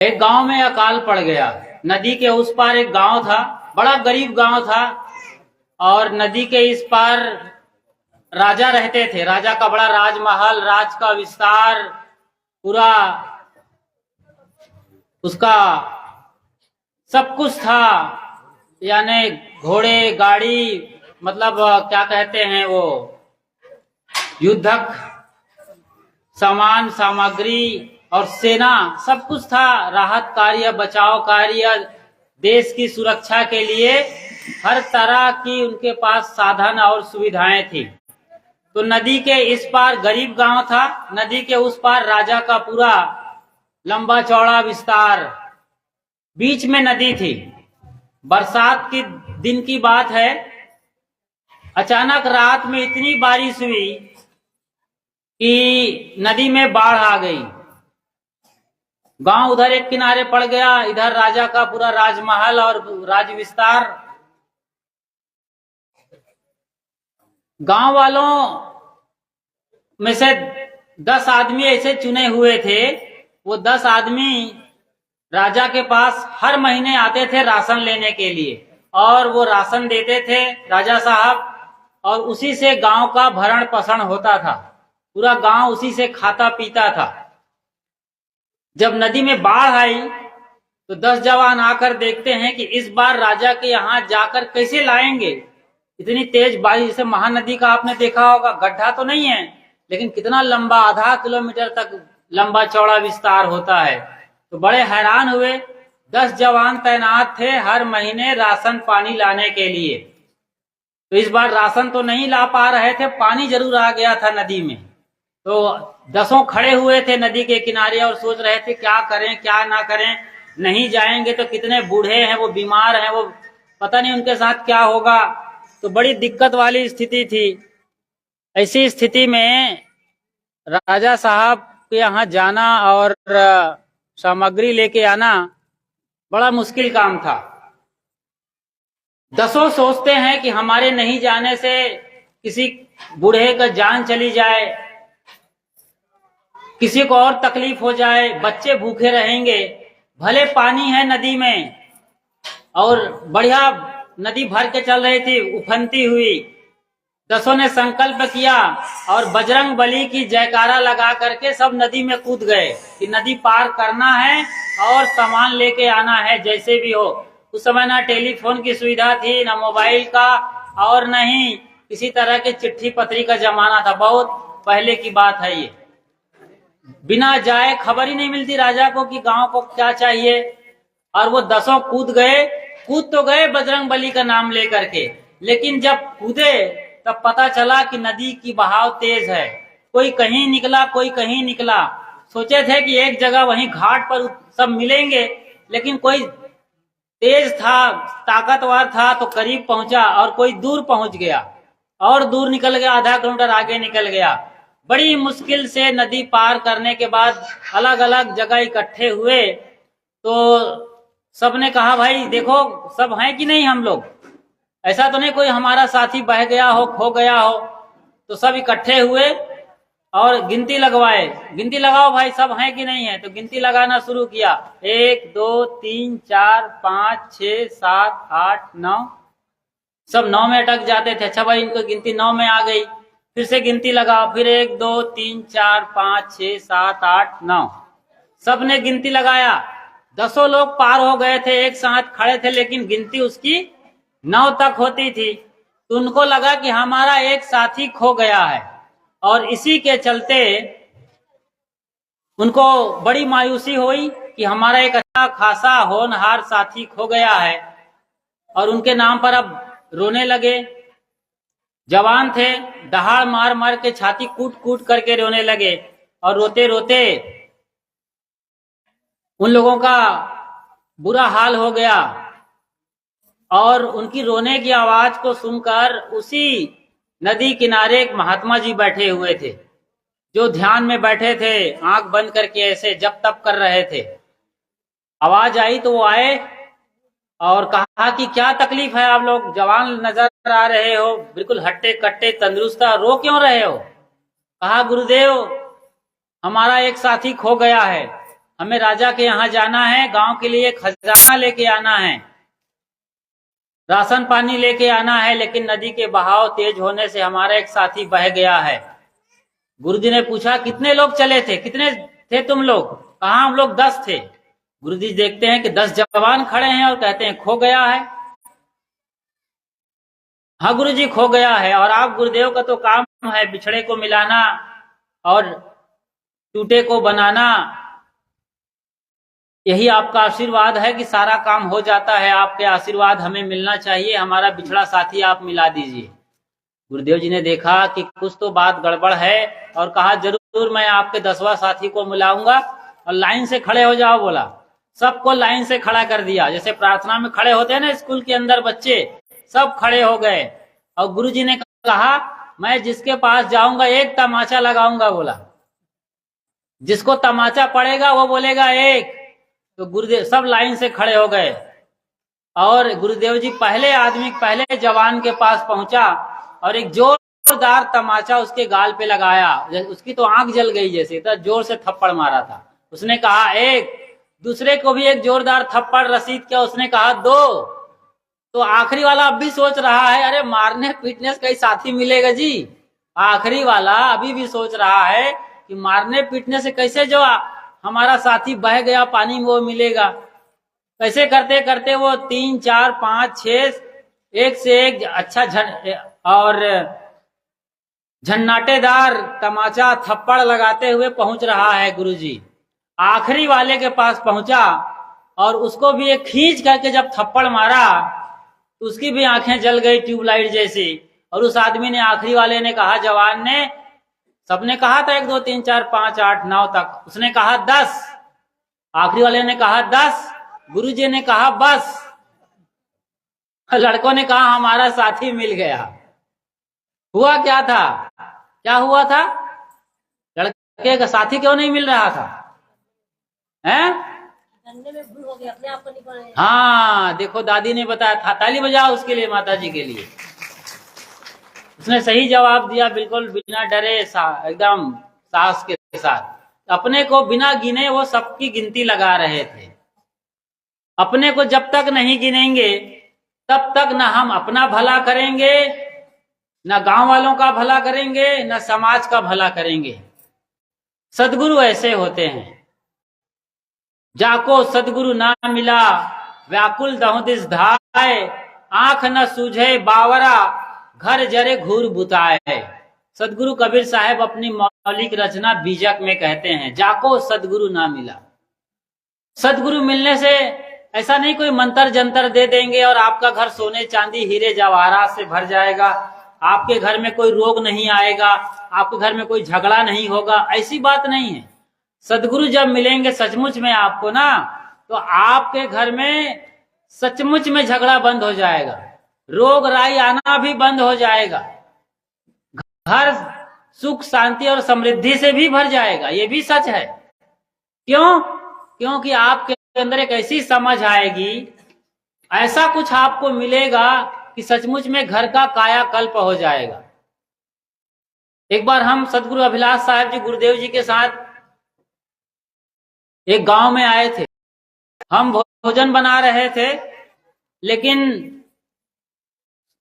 एक गांव में अकाल पड़ गया। नदी के उस पार एक गांव था, बड़ा गरीब गांव था। और नदी के इस पार राजा रहते थे। राजा का बड़ा राजमहल, राज का विस्तार, पूरा उसका सब कुछ था। यानी घोड़े, गाड़ी, मतलब क्या कहते हैं वो, युद्धक सामान, सामग्री और सेना, सब कुछ था। राहत कार्य, बचाव कार्य, देश की सुरक्षा के लिए हर तरह की उनके पास साधन और सुविधाएं थी। तो नदी के इस पार गरीब गांव था, नदी के उस पार राजा का पूरा लंबा चौड़ा विस्तार, बीच में नदी थी। बरसात के दिन की बात है। अचानक रात में इतनी बारिश हुई कि नदी में बाढ़ आ गई। गांव उधर एक किनारे पड़ गया, इधर राजा का पूरा राजमहल और राज विस्तार। गांव वालों में से 10 आदमी ऐसे चुने हुए थे। वो 10 आदमी राजा के पास हर महीने आते थे राशन लेने के लिए, और वो राशन देते थे राजा साहब, और उसी से गांव का भरण पोषण होता था। पूरा गांव उसी से खाता पीता था। जब नदी में बाढ़ आई तो 10 जवान आकर देखते हैं कि इस बार राजा के यहाँ जाकर कैसे लाएंगे। इतनी तेज बारिश, जैसे महानदी का आपने देखा होगा, गड्ढा तो नहीं है लेकिन कितना लंबा, आधा किलोमीटर तक लंबा चौड़ा विस्तार होता है। तो बड़े हैरान हुए। 10 जवान तैनात थे हर महीने राशन पानी लाने के लिए। तो इस बार राशन तो नहीं ला पा रहे थे, पानी जरूर आ गया था नदी में। तो 10 खड़े हुए थे नदी के किनारे और सोच रहे थे क्या करें क्या ना करें। नहीं जाएंगे तो कितने बूढ़े हैं, वो बीमार हैं, वो पता नहीं उनके साथ क्या होगा। तो बड़ी दिक्कत वाली स्थिति थी। ऐसी स्थिति में राजा साहब के यहाँ जाना और सामग्री लेके आना बड़ा मुश्किल काम था। 10 सोचते हैं कि हमारे नहीं जाने से किसी बूढ़े का जान चली जाए, किसी को और तकलीफ हो जाए, बच्चे भूखे रहेंगे। भले पानी है नदी में और बढ़िया नदी भर के चल रही थी उफनती हुई। 10 ने संकल्प किया और बजरंग बली की जयकारा लगा करके सब नदी में कूद गए कि नदी पार करना है और सामान लेके आना है जैसे भी हो। उस समय ना टेलीफोन की सुविधा थी, ना मोबाइल का, और न ही किसी तरह के चिट्ठी पत्री का जमाना था। बहुत पहले की बात है ये। बिना जाए खबर ही नहीं मिलती राजा को कि गांव को क्या चाहिए। और वो 10 कूद गए। कूद तो गए बजरंग बली का नाम लेकर के, लेकिन जब कूदे तब पता चला कि नदी की बहाव तेज है। कोई कहीं निकला, कोई कहीं निकला। सोचे थे कि एक जगह वहीं घाट पर सब मिलेंगे, लेकिन कोई तेज था, ताकतवर था तो करीब पहुंचा, और कोई दूर पहुंच गया, और दूर निकल गया, आधा किलोमीटर आगे निकल गया। बड़ी मुश्किल से नदी पार करने के बाद अलग अलग जगह इकट्ठे हुए। तो सबने कहा भाई देखो सब हैं कि नहीं, हम लोग, ऐसा तो नहीं कोई हमारा साथी बह गया हो, खो गया हो। तो सब इकट्ठे हुए और गिनती लगवाए। गिनती लगाओ भाई सब हैं कि नहीं है। तो गिनती लगाना शुरू किया। 1 2 3 4 5 6 7 8 9। सब 9 में अटक जाते थे। अच्छा भाई इनको गिनती 9 में आ गई, फिर से गिनती लगाओ। फिर 1 2 3 4 5 6 7 8 9। सब ने गिनती लगाया। 10 लोग पार हो गए थे, एक साथ खड़े थे, लेकिन गिनती उसकी 9 तक होती थी। तो उनको लगा कि हमारा एक साथी खो गया है, और इसी के चलते उनको बड़ी मायूसी हुई कि हमारा एक अच्छा खासा होनहार साथी खो गया है। और उनके नाम पर अब रोने लगे। जवान थे, दहाड़ मार मार के छाती कूट कूट करके रोने लगे। और रोते रोते उन लोगों का बुरा हाल हो गया। और उनकी रोने की आवाज को सुनकर उसी नदी किनारे एक महात्मा जी बैठे हुए थे, जो ध्यान में बैठे थे, आंख बंद करके ऐसे जप तप कर रहे थे। आवाज आई तो वो आए और कहा कि क्या तकलीफ है, आप लोग जवान नजर आ रहे हो, बिल्कुल हट्टे कट्टे तंदुरुस्त, रो क्यों रहे हो। कहा गुरुदेव हमारा एक साथी खो गया है, हमें राजा के यहाँ जाना है, गांव के लिए खजाना लेके आना है, राशन पानी लेके आना है, लेकिन नदी के बहाव तेज होने से हमारा एक साथी बह गया है। गुरुजी ने पूछा कितने लोग चले थे, कितने थे तुम लोग? कहा हम लोग 10 थे। गुरुजी देखते हैं कि 10 जवान खड़े हैं और कहते हैं खो गया है। हाँ गुरुजी खो गया है, और आप गुरुदेव का तो काम है बिछड़े को मिलाना और टूटे को बनाना। यही आपका आशीर्वाद है कि सारा काम हो जाता है। आपके आशीर्वाद हमें मिलना चाहिए, हमारा बिछड़ा साथी आप मिला दीजिए। गुरुदेव जी ने देखा कि कुछ तो बात गड़बड़ है और कहा जरूर मैं आपके 10वां साथी को मिलाऊंगा, और लाइन से खड़े हो जाओ बोला। सबको लाइन से खड़ा कर दिया, जैसे प्रार्थना में खड़े होते हैं ना स्कूल के अंदर बच्चे, सब खड़े हो गए। और गुरुजी ने कहा मैं जिसके पास जाऊंगा एक तमाचा लगाऊंगा बोला, जिसको तमाचा पड़ेगा वो बोलेगा एक। तो गुरुदेव सब लाइन से खड़े हो गए, और गुरुदेव जी पहले आदमी, पहले जवान के पास पहुंचा और एक जोरदार तमाचा उसके गाल पे लगाया। उसकी तो आंख जल गई, जैसे इतना जोर से थप्पड़ मारा था। उसने कहा एक, दूसरे को भी एक जोरदार थप्पड़ रसीद किया, उसने कहा 2। तो आखिरी वाला अब भी सोच रहा है अरे मारने पीटने से कई साथी मिलेगा जी। आखिरी वाला अभी भी सोच रहा है कि मारने पीटने से कैसे जो हमारा साथी बह गया पानी में वो मिलेगा। कैसे करते करते वो 3, 4, 5, 6 एक से एक अच्छा और झन्नाटेदार तमाचा थप्पड़ लगाते हुए पहुंच रहा है गुरुजी। आखिरी वाले के पास पहुंचा और उसको भी एक खींच करके जब थप्पड़ मारा तो उसकी भी आंखें जल गई ट्यूबलाइट जैसी। और उस आदमी ने, आखिरी वाले ने कहा, जवान ने, सबने कहा था 1, 2, 3, 4, 5, 8, 9 तक, उसने कहा 10। आखिरी वाले ने कहा 10। गुरुजी ने कहा बस। लड़कों ने कहा हमारा साथी मिल गया। हुआ क्या था? क्या हुआ था? लड़के का साथी क्यों नहीं मिल रहा था? हैं? में भूल हो गया, अपने आप को नहीं। हाँ देखो दादी ने बताया था, ताली बजाओ उसके लिए, माता जी के लिए। उसने सही जवाब दिया, बिल्कुल बिना डरे, एकदम साहस के साथ। अपने को बिना गिने वो सबकी गिनती लगा रहे थे। अपने को जब तक नहीं गिनेंगे तब तक न हम अपना भला करेंगे, न गांव वालों का भला करेंगे, न समाज का भला करेंगे। सदगुरु ऐसे होते हैं। जाको सदगुरु ना मिला, व्याकुल दहुदिस धाय, आंख न सूझे बावरा, घर जरे घूर बुताए। सदगुरु कबीर साहब अपनी मौलिक रचना बीजक में कहते हैं, जाको सदगुरु ना मिला। सदगुरु मिलने से ऐसा नहीं कोई मंत्र जंतर दे देंगे और आपका घर सोने चांदी हीरे जवाहरात से भर जाएगा, आपके घर में कोई रोग नहीं आएगा, आपके घर में कोई झगड़ा नहीं होगा, ऐसी बात नहीं है। सदगुरु जब मिलेंगे सचमुच में आपको ना, तो आपके घर में सचमुच में झगड़ा बंद हो जाएगा, रोग राई आना भी बंद हो जाएगा, घर सुख शांति और समृद्धि से भी भर जाएगा। ये भी सच है। क्यों? क्योंकि आपके अंदर एक ऐसी समझ आएगी, ऐसा कुछ आपको मिलेगा कि सचमुच में घर का कायाकल्प हो जाएगा। एक बार हम सदगुरु अभिलाष साहब जी गुरुदेव जी के साथ एक गांव में आए थे। हम भोजन बना रहे थे, लेकिन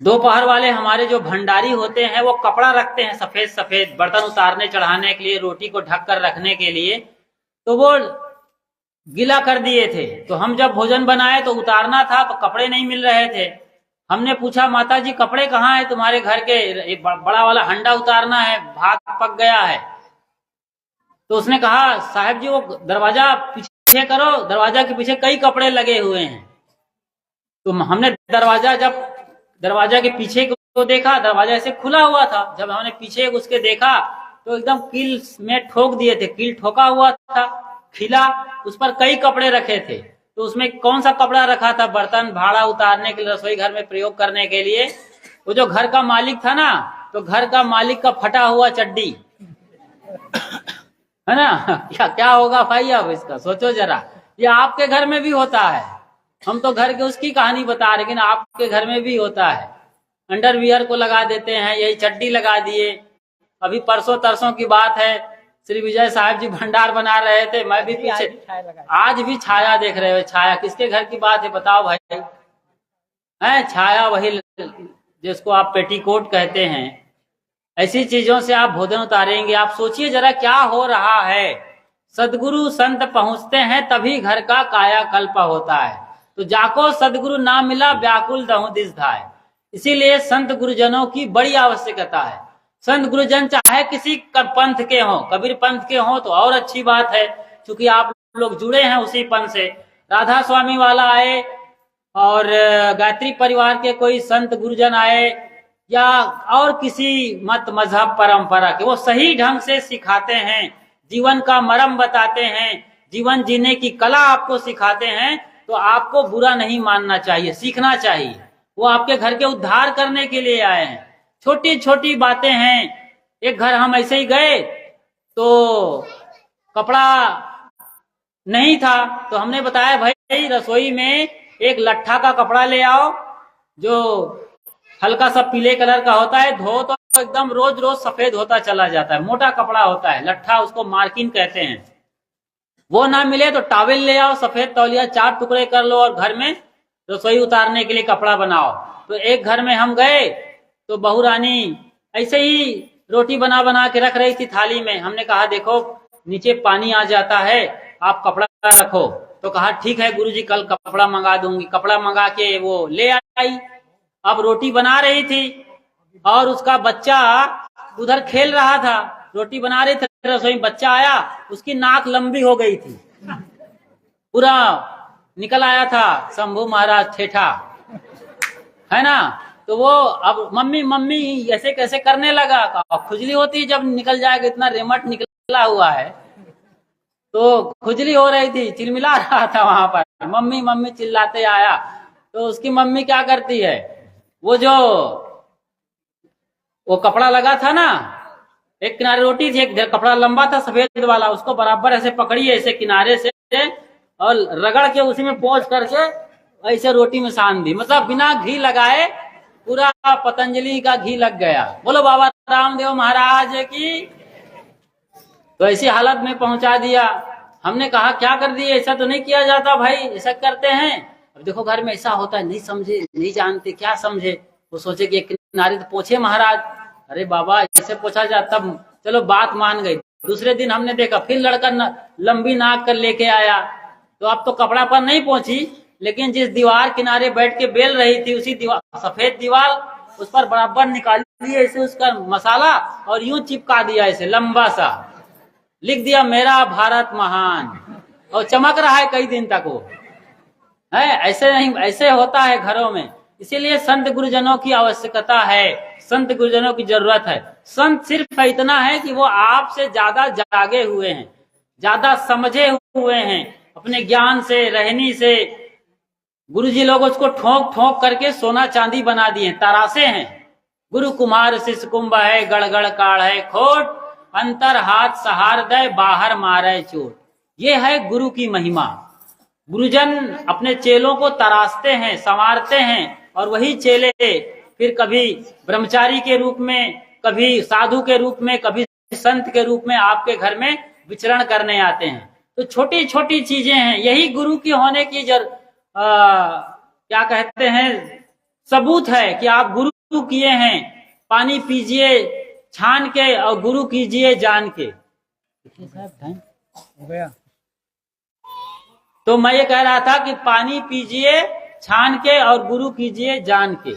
दोपहर वाले हमारे जो भंडारी होते हैं वो कपड़ा रखते हैं सफेद सफेद, बर्तन उतारने चढ़ाने के लिए, रोटी को ढक कर रखने के लिए, तो वो गीला कर दिए थे। तो हम जब भोजन बनाए तो उतारना था, तो कपड़े नहीं मिल रहे थे। हमने पूछा माता जी कपड़े कहाँ है तुम्हारे घर के? एक बड़ा वाला हंडा उतारना है, भात पक गया है। तो उसने कहा साहब जी वो दरवाजा पीछे करो, दरवाजा के पीछे कई कपड़े लगे हुए हैं। तो हमने दरवाजा के पीछे को देखा, दरवाजा ऐसे खुला हुआ था। जब हमने पीछे उसके देखा तो एकदम कील में ठोक दिए थे, कील ठोका हुआ था, खिला, उस पर कई कपड़े रखे थे। तो उसमें कौन सा कपड़ा रखा था? बर्तन भाड़ा उतारने के लिए, रसोई घर में प्रयोग करने के लिए। वो जो घर का मालिक था ना, तो घर का मालिक का फटा हुआ चड्डी है ना। क्या होगा भाई अब इसका सोचो जरा। ये आपके घर में भी होता है। हम तो घर के उसकी कहानी बता रहे, लेकिन आपके घर में भी होता है। अंडरवियर को लगा देते हैं, यही चड्डी लगा दिए। अभी परसों तरसों की बात है, श्री विजय साहब जी भंडार बना रहे थे, मैं भी पीछे। आज भी छाया देख रहे हो, छाया किसके घर की बात है बताओ भाई? है छाया वही जिसको आप पेटीकोट कहते हैं। ऐसी चीजों से आप भोजन उतारेंगे। आप सोचिए जरा क्या हो रहा है। सदगुरु संत पहुंचते हैं तभी घर का कायाकल्प होता है। तो जाको सदगुरु ना मिला व्याकुल दहु दिस धाय। इसीलिए संत गुरुजनों की बड़ी आवश्यकता है। संत गुरुजन चाहे किसी पंथ के हों, कबीर पंथ के हों तो और अच्छी बात है, क्योंकि आप लोग जुड़े हैं उसी पंथ से। राधा स्वामी वाला आए और गायत्री परिवार के कोई संत गुरुजन आए या और किसी मत मजहब परंपरा के, वो सही ढंग से सिखाते हैं, जीवन का मर्म बताते हैं, जीवन जीने की कला आपको सिखाते हैं, तो आपको बुरा नहीं मानना चाहिए, सीखना चाहिए। वो आपके घर के उद्धार करने के लिए आए हैं। छोटी छोटी बातें हैं। एक घर हम ऐसे ही गए तो कपड़ा नहीं था, तो हमने बताया भाई रसोई में एक लट्ठा का कपड़ा ले आओ जो हल्का सा पीले कलर का होता है, धो तो एकदम रोज रोज सफेद होता चला जाता है, मोटा कपड़ा होता है लट्ठा, उसको मार्किन कहते हैं। वो ना मिले तो टॉवेल ले आओ, सफेद तौलिया 4 टुकड़े कर लो और घर में रसोई उतारने के लिए कपड़ा बनाओ। तो एक घर में हम गए तो बहू रानी ऐसे ही रोटी बना बना के रख रही थी थाली में। हमने कहा देखो नीचे पानी आ जाता है, आप कपड़ा रखो। तो कहा ठीक है गुरुजी, कल कपड़ा मंगा दूंगी। कपड़ा मंगा के वो ले आई। अब रोटी बना रही थी और उसका बच्चा उधर खेल रहा था। रोटी बना रही थी रसोई में, बच्चा आया, उसकी नाक लंबी हो गई थी, पूरा निकल आया था शंभू महाराज ठेठा, है ना। तो वो अब मम्मी मम्मी ऐसे कैसे करने लगा। खुजली होती है जब निकल जाएगा, इतना रेमट निकला हुआ है तो खुजली हो रही थी, चिलमिला रहा था वहां पर, मम्मी मम्मी चिल्लाते आया। तो उसकी मम्मी क्या करती है, वो कपड़ा लगा था ना, एक किनारे रोटी थी, एक कपड़ा लंबा था सफेद वाला, उसको बराबर ऐसे पकड़ी ऐसे किनारे से और रगड़ के उसी में पोंछ करके ऐसे रोटी में सान दी। मतलब बिना घी लगाए पूरा पतंजलि का घी लग गया। बोलो बाबा रामदेव महाराज की। तो ऐसी हालत में पहुंचा दिया। हमने कहा क्या कर दिए, ऐसा तो नहीं किया जाता भाई, ऐसा करते हैं। अब देखो घर में ऐसा होता है, नहीं समझे, नहीं जानते, क्या समझे। वो सोचे कि एक किनारे तो पोछे महाराज। अरे बाबा ऐसे पोछा जाता, तब चलो बात मान गई। दूसरे दिन हमने देखा फिर लड़का लंबी नाक कर लेके आया। तो अब तो कपड़ा पर नहीं पहुंची, लेकिन जिस दीवार किनारे बैठ के बेल रही थी उसी दीवार, सफेद दीवार, उस पर बराबर निकाली ऐसे उसका मसाला और यूं चिपका दिया ऐसे लंबा सा, लिख दिया मेरा भारत महान, और चमक रहा है कई दिन तक वो है। ऐसे नहीं, ऐसे होता है घरों में। इसीलिए संत गुरुजनों की आवश्यकता है, संत गुरुजनों की जरूरत है। संत सिर्फ इतना है कि वो आपसे ज्यादा जागे हुए हैं, ज्यादा समझे हुए हैं, अपने ज्ञान से, रहनी से। गुरुजी लोग उसको ठोक ठोक करके सोना चांदी बना दिए, तरासे हैं। गुरु कुमार शिष्य कुंभ है, गड़गड़ काढ़ है खोट, अंतर हाथ सहार दे, बाहर मारे चोट। ये है गुरु की महिमा। गुरुजन अपने चेलों को तराशते हैं, संवारते हैं, और वही चेले फिर कभी ब्रह्मचारी के रूप में, कभी साधु के रूप में, कभी संत के रूप में आपके घर में विचरण करने आते हैं। तो छोटी छोटी चीजें हैं, यही गुरु की होने की क्या कहते हैं सबूत है कि आप गुरु किए हैं। पानी पीजिए छान के और गुरु कीजिए जान के। हो गया। तो मैं ये कह रहा था कि पानी पीजिए छान के और गुरु कीजिए जान के।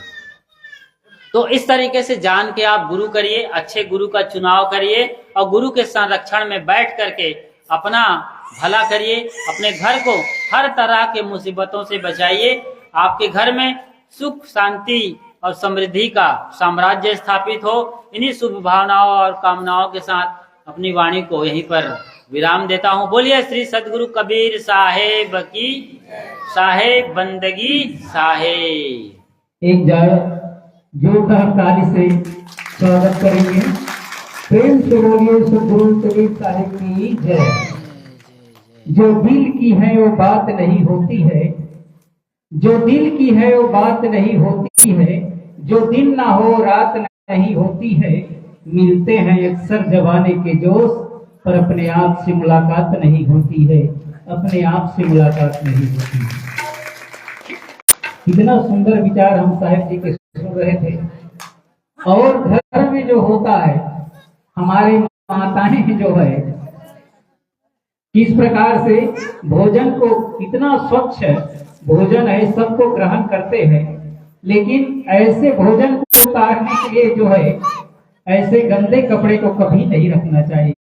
तो इस तरीके से जान के आप गुरु करिए, अच्छे गुरु का चुनाव करिए और गुरु के संरक्षण में बैठ करके अपना भला करिए, अपने घर को हर तरह के मुसीबतों से बचाइए। आपके घर में सुख शांति और समृद्धि का साम्राज्य स्थापित हो। इन्हीं शुभ भावनाओं और कामनाओं के साथ अपनी वाणी को यहीं पर विराम देता हूँ। बोलिए श्री सदगुरु कबीर साहेब की, साहेब बंदगी साहेब। एक जोरदार ताली से स्वागत करेंगे। प्रेम से बोलिए सदगुरु कबीर साहेब की जय। जो दिल की है वो बात नहीं होती है, जो दिल की है वो बात नहीं होती है, जो दिन ना हो रात नहीं होती है। मिलते हैं अक्सर जवानी के जोश, पर अपने आप से मुलाकात नहीं होती है, अपने आप से मुलाकात नहीं होती है। कितना सुंदर विचार हम साहिब जी के सुन रहे थे। और घर में जो होता है, हमारी माताएं जो है किस प्रकार से भोजन को, इतना स्वच्छ भोजन है, सबको ग्रहण करते हैं, लेकिन ऐसे भोजन को उतारने के लिए जो है ऐसे गंदे कपड़े को कभी नहीं रखना चाहिए।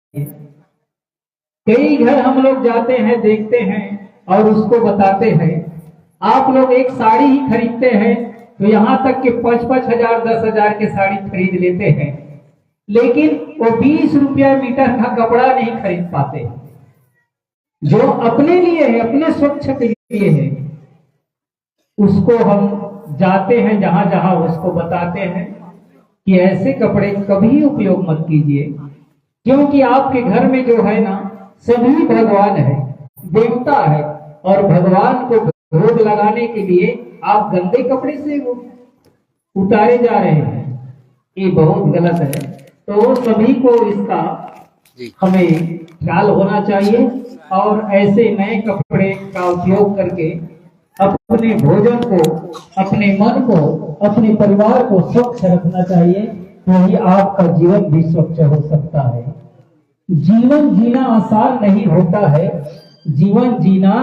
कई घर हम लोग जाते हैं, देखते हैं और उसको बताते हैं। आप लोग एक साड़ी ही खरीदते हैं तो यहाँ तक कि 5-5 हजार 10 हजार के साड़ी खरीद लेते हैं, लेकिन वो 20 रुपया मीटर का कपड़ा नहीं खरीद पाते। जो अपने लिए है, अपने स्वच्छ के लिए है, उसको हम जाते हैं जहां जहां उसको बताते हैं कि ऐसे कपड़े कभी उपयोग मत कीजिए, क्योंकि आपके घर में जो है ना सभी भगवान है, देवता है, और भगवान को भोग लगाने के लिए आप गंदे कपड़े से उतारे जा रहे हैं, ये बहुत गलत है। तो सभी को इसका हमें ख्याल होना चाहिए और ऐसे नए कपड़े का उपयोग करके अपने भोजन को, अपने मन को, अपने परिवार को स्वच्छ रखना चाहिए, तो ही आपका जीवन भी स्वच्छ हो सकता है। जीवन जीना आसान नहीं होता है, जीवन जीना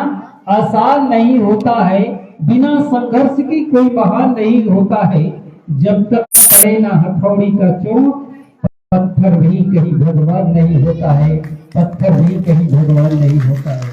आसान नहीं होता है, बिना संघर्ष की कोई महान नहीं होता है। जब तक पड़े ना हथौड़ी का चोट, पत्थर भी कहीं भगवान नहीं होता है, पत्थर भी कहीं भगवान नहीं होता है।